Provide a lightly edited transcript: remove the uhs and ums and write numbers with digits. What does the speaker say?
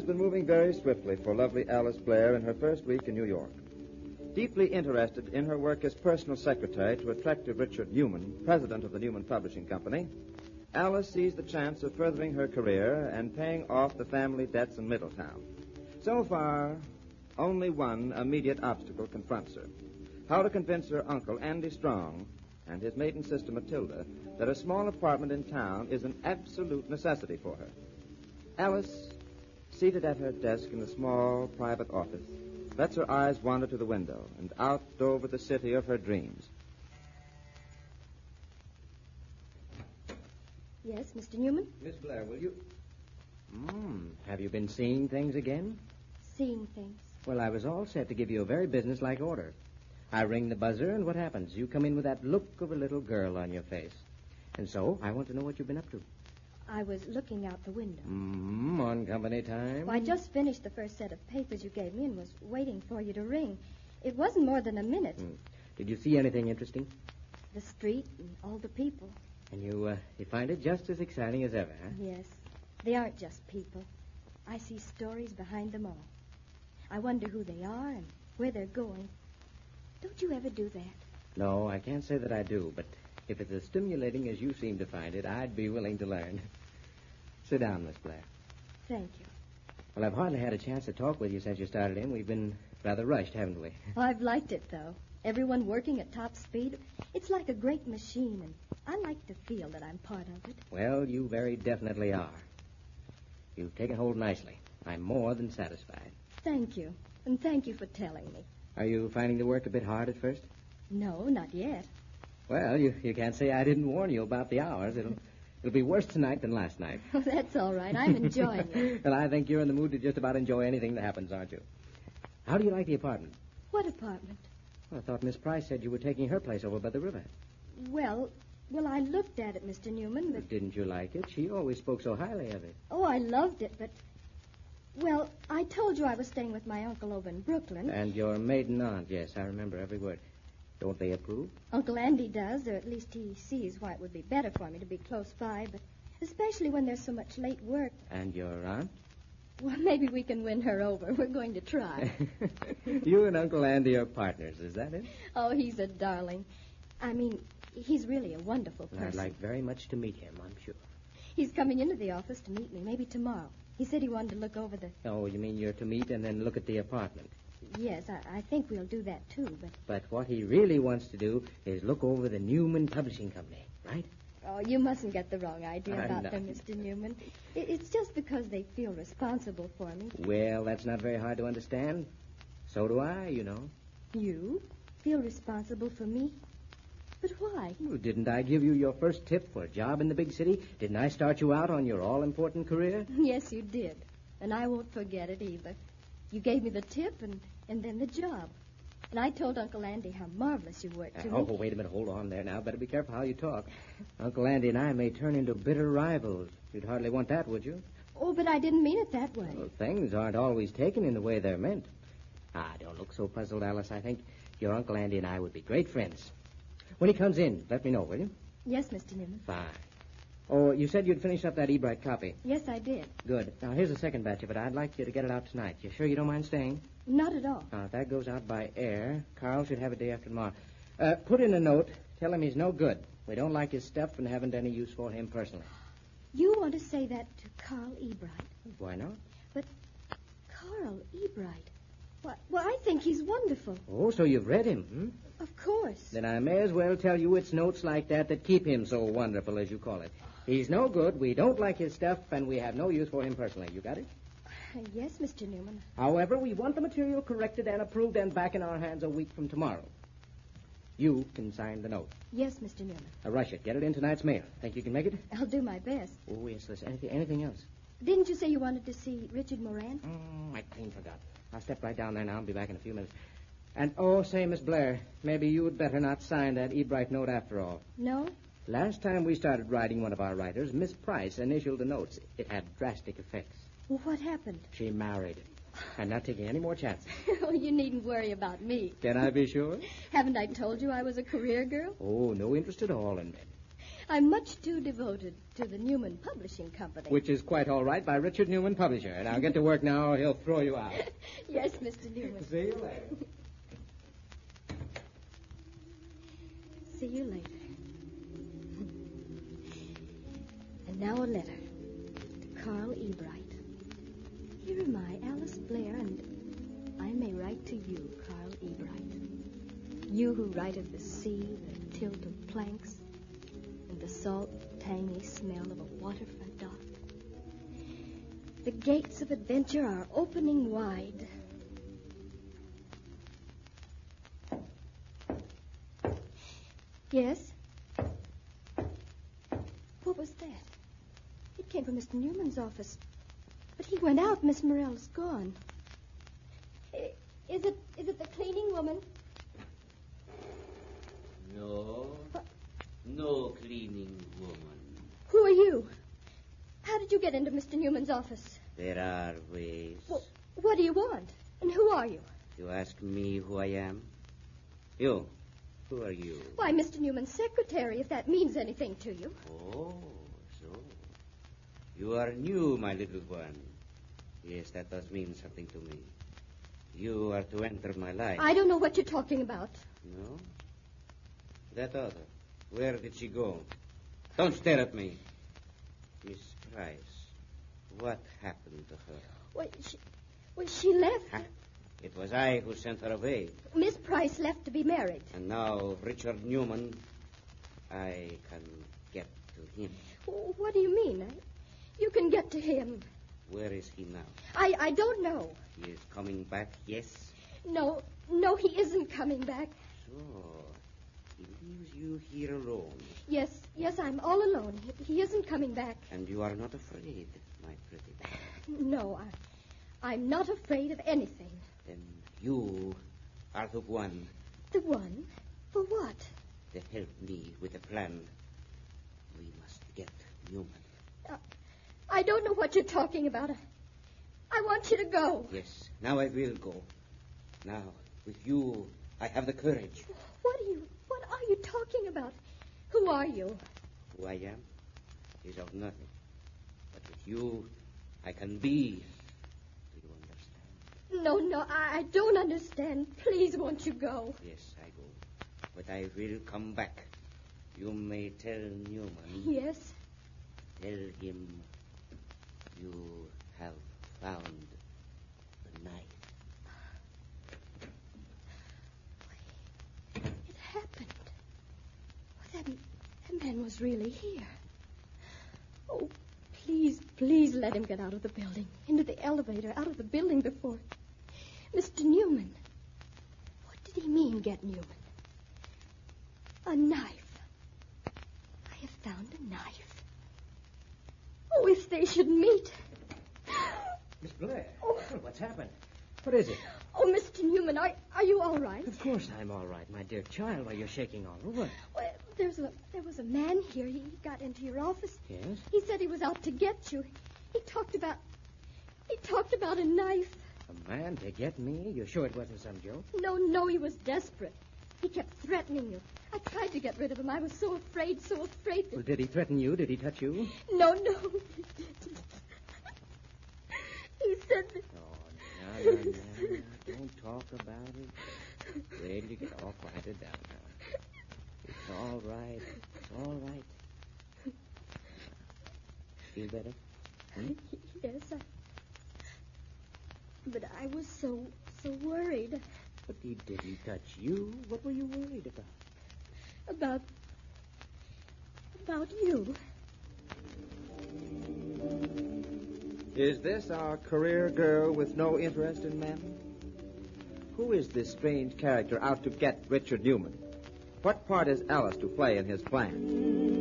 has been moving very swiftly for lovely Alice Blair in her first week in New York. Deeply interested in her work as personal secretary to attractive Richard Newman, president of the Newman Publishing Company, Alice sees the chance of furthering her career and paying off the family debts in Middletown. So far, only one immediate obstacle confronts her: how to convince her uncle, Andy Strong, and his maiden sister, Matilda, that a small apartment in town is an absolute necessity for her. Alice, seated at her desk in the small private office, lets her eyes wander to the window and out over the city of her dreams. Yes, Mr. Newman? Miss Blair, will you... Have you been seeing things again? Seeing things. Well, I was all set to give you a very businesslike order. I ring the buzzer, and what happens? You come in with that look of a little girl on your face. And so, I want to know what you've been up to. I was looking out the window. On company time? Well, I just finished the first set of papers you gave me and was waiting for you to ring. It wasn't more than a minute. Did you see anything interesting? The street and all the people. And you find it just as exciting as ever, huh? Yes. They aren't just people. I see stories behind them all. I wonder who they are and where they're going. Don't you ever do that? No, I can't say that I do, but if it's as stimulating as you seem to find it, I'd be willing to learn. Sit down, Miss Blair. Thank you. Well, I've hardly had a chance to talk with you since you started in. We've been rather rushed, haven't we? Oh, I've liked it, though. Everyone working at top speed. It's like a great machine, and I like to feel that I'm part of it. Well, you very definitely are. You've taken hold nicely. I'm more than satisfied. Thank you, and thank you for telling me. Are you finding the work a bit hard at first? No, not yet. Well, you can't say I didn't warn you about the hours. It'll be worse tonight than last night. Oh, that's all right. I'm enjoying it. Well, I think you're in the mood to just about enjoy anything that happens, aren't you? How do you like the apartment? What apartment? Well, I thought Miss Price said you were taking her place over by the river. Well, I looked at it, Mr. Newman, but... Didn't you like it? She always spoke so highly of it. Oh, I loved it, but... Well, I told you I was staying with my uncle over in Brooklyn. And your maiden aunt, yes, I remember every word. Don't they approve? Uncle Andy does, or at least he sees why it would be better for me to be close by, but especially when there's so much late work. And your aunt? Well, maybe we can win her over. We're going to try. You and Uncle Andy are partners, is that it? Oh, he's a darling. I mean, he's really a wonderful person. I'd like very much to meet him, I'm sure. He's coming into the office to meet me, maybe tomorrow. He said he wanted to look over the... Oh, you mean you're to meet and then look at the apartment? Yes, I think we'll do that, too, but... But what he really wants to do is look over the Newman Publishing Company, right? Oh, you mustn't get the wrong idea I'm about not. them, Mr. Newman. It's just because they feel responsible for me. Well, that's not very hard to understand. So do I, you know. You feel responsible for me? But why? Well, didn't I give you your first tip for a job in the big city? Didn't I start you out on your all-important career? Yes, you did. And I won't forget it either. You gave me the tip and then the job. And I told Uncle Andy how marvelous you worked to me. Wait a minute. Hold on there now. Better be careful how you talk. Uncle Andy and I may turn into bitter rivals. You'd hardly want that, would you? Oh, but I didn't mean it that way. Well, things aren't always taken in the way they're meant. Don't look so puzzled, Alice. I think your Uncle Andy and I would be great friends. When he comes in, let me know, will you? Yes, Mr. Newman. Fine. Oh, you said you'd finish up that E-Bright copy. Yes, I did. Good. Now, here's a second batch of it. I'd like you to get it out tonight. You sure you don't mind staying? Not at all. If that goes out by air, Carl should have it day after tomorrow. Put in a note. Tell him he's no good. We don't like his stuff and haven't any use for him personally. You want to say that to Carl Ebright? Why not? But Carl Ebright... Well, I think he's wonderful. Oh, so you've read him, hmm? Of course. Then I may as well tell you it's notes like that keep him so wonderful, as you call it. He's no good, we don't like his stuff, and we have no use for him personally. You got it? Yes, Mr. Newman. However, we want the material corrected and approved and back in our hands a week from tomorrow. You can sign the note. Yes, Mr. Newman. Rush it. Get it in tonight's mail. Think you can make it? I'll do my best. Oh, yes, listen. Anything else? Didn't you say you wanted to see Richard Moran? I clean forgot. I'll step right down there now and be back in a few minutes. And, say, Miss Blair, maybe you'd better not sign that E-Bright note after all. No? Last time we started writing one of our writers, Miss Price initialed the notes. It had drastic effects. Well, what happened? She married him. I'm not taking any more chances. Oh, you needn't worry about me. Can I be sure? Haven't I told you I was a career girl? Oh, no interest at all in men. I'm much too devoted to the Newman Publishing Company. Which is quite all right by Richard Newman, publisher. Now get to work now, or he'll throw you out. Yes, Mr. Newman. See you later. See you later. And now a letter to Carl E. Bright. Here am I, Alice Blair, and I may write to you, Carl E. Bright. You who write of the sea, the tilt of planks, and the salt, tangy smell of a waterfront dock. The gates of adventure are opening wide. Yes? What was that? It came from Mr. Newman's office. But he went out. Miss Morell's gone. Is it the cleaning woman? No. No cleaning woman. Who are you? How did you get into Mr. Newman's office? There are ways. Well, what do you want? And who are you? You ask me who I am? You. Who are you? Why, Mr. Newman's secretary, if that means anything to you. Oh, so. You are new, my little one. Yes, that does mean something to me. You are to enter my life. I don't know what you're talking about. No? That other. Where did she go? Don't stare at me. Miss Price. What happened to her? She left. Huh? It was I who sent her away. Miss Price left to be married. And now, Richard Newman, I can get to him. What do you mean? You can get to him. Where is he now? I don't know. He is coming back, yes? No, he isn't coming back. So, he leaves you here alone. Yes, I'm all alone. He isn't coming back. And you are not afraid, my pretty. No, I'm not afraid of anything. Then you are the one. The one? For what? To help me with a plan. We must get Newman. I don't know what you're talking about. I want you to go. Yes, now I will go. Now, with you, I have the courage. What are you talking about? Who are you? Who I am is of nothing. But with you, I can be. Do you understand? No, I don't understand. Please, won't you go? Yes, I go. But I will come back. You may tell Newman. Yes? Tell him you have found the knife. It happened. That man was really here. Oh, please let him get out of the building. Into the elevator, out of the building before. Mr. Newman. What did he mean, get Newman? A knife. I have found a knife. Oh, if they should meet. Miss Blair. Oh. What's happened? What is it? Oh, Mr. Newman, are you all right? Of course I'm all right, my dear child. Why, you're shaking all over. Well, there was a man here. He got into your office. Yes? He said he was out to get you. He talked about a knife. A man to get me? You're sure it wasn't some joke? No, he was desperate. He kept threatening you. I tried to get rid of him. I was so afraid that... Well, did he threaten you? Did he touch you? No, he didn't. He said that... Oh, no. Don't talk about it. Wait till you get all quieted down now. It's all right. It's all right. Feel better? Hmm? Yes, But I was so worried. But he didn't touch you. What were you worried about? About you. Is this our career girl with no interest in men? Who is this strange character out to get Richard Newman? What part is Alice to play in his plan?